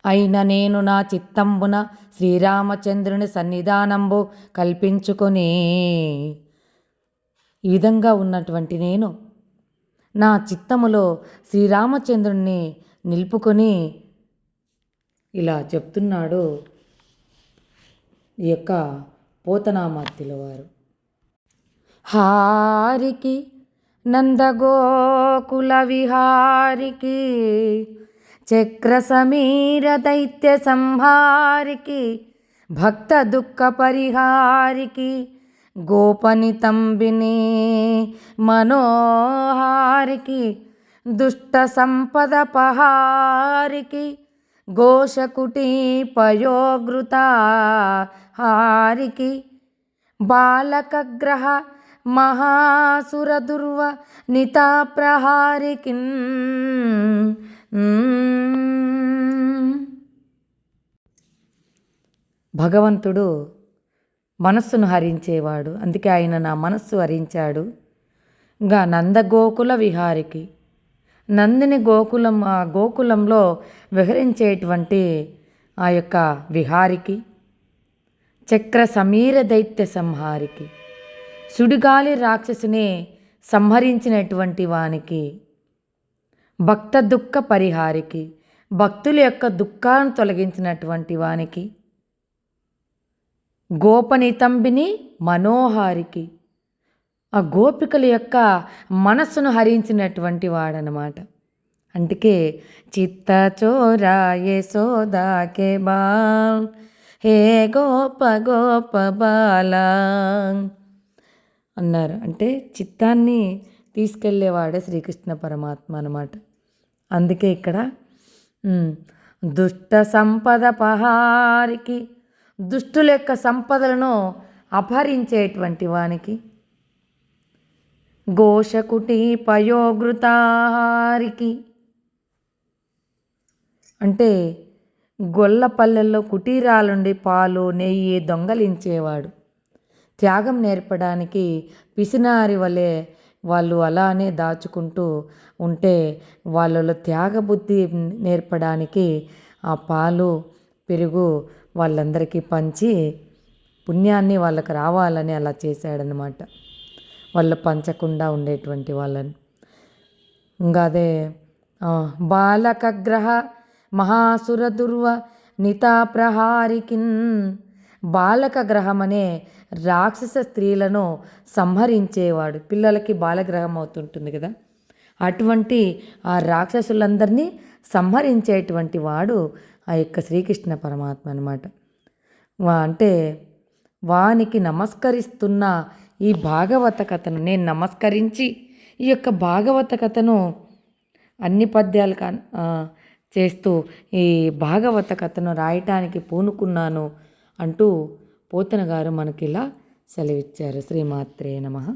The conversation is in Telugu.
అయిన నేను నా చిత్తంబున శ్రీరామచంద్రుని సన్నిధానంబు కల్పించుకొని, ఈ విధంగా ఉన్నటువంటి నేను నా చిత్తములో శ్రీరామచంద్రుణ్ణి నిలుపుకొని ఇలా చెప్తున్నాడు ఈ యొక్క పోతనామాత్యుల వారు. హారికి నందగోకుల విహారికి చక్ర సమీర దైత్య సంహారికి భక్త దుఃఖ పరిహారికి గోపని తంబిని మనోహారికి దుష్ట సంపద పహారికి ఘోషకుటి పయోగృత హారికి బాలకగ్రహ మహాసుర దుర్వ నితాప్రహారికి. భగవంతుడు మనస్సును హరించేవాడు, అందుకే ఆయన నా మనస్సు హరించాడు. ఇంకా నందగోకుల విహారికి, నందిని గోకులంలో విహరించేటువంటి ఆ యొక్క విహారికి, చక్ర సమీర దైత్య సంహారికి, సుడిగాలి రాక్షసుని సంహరించినటువంటి వానికి, భక్త దుఃఖ పరిహారికి, భక్తుల యొక్క దుఃఖాలను తొలగించినటువంటి వానికి, గోపనితంబిని మనోహారికి, ఆ గోపికల యొక్క మనస్సును హరించినటువంటి వాడనమాట. అందుకే చిత్త చోరా యశోదాకే బాల్ హే గోప గోప బాల అన్నారు. అంటే చిత్తాన్ని తీసుకెళ్ళేవాడే శ్రీకృష్ణ పరమాత్మ అన్నమాట. అందుకే ఇక్కడ దుష్ట సంపద పహారికి, దుష్టుల యొక్క సంపదలను అపహరించేటువంటి వానికి, ఘోషకుటి పయోగృతాహారికి అంటే గొల్లపల్లెల్లో కుటీరాలుండి పాలు నెయ్యి దొంగలించేవాడు. త్యాగం నేర్పడానికి పిసినారి వలె వాళ్ళు అలానే దాచుకుంటూ ఉంటే వాళ్ళలో త్యాగబుద్ధి నేర్పడానికి ఆ పాలు పెరుగు వాళ్ళందరికీ పంచి పుణ్యాన్ని వాళ్ళకి రావాలని అలా చేశాడనమాట. వాళ్ళు పంచకుండా ఉండేటువంటి వాళ్ళని. ఇంకా అదే బాలకగ్రహ మహాసుర దుర్వ నితాప్రహారికిన్, బాలక గ్రహం అనే రాక్షస స్త్రీలను సంహరించేవాడు. పిల్లలకి బాలగ్రహం అవుతుంటుంది కదా, అటువంటి ఆ రాక్షసులందరినీ సంహరించేటువంటి వాడు ఆ యొక్క శ్రీకృష్ణ పరమాత్మ అన్నమాట. అంటే వానికి నమస్కరిస్తున్న ఈ భాగవత కథను నేను నమస్కరించి ఈ యొక్క భాగవత కథను అన్ని పద్యాలు చేస్తూ ఈ భాగవత కథను రాయటానికి పూనుకున్నాను అంటూ పోతన గారు మనకి ఇలా సెలవిచ్చారు. శ్రీమాత్రే నమః.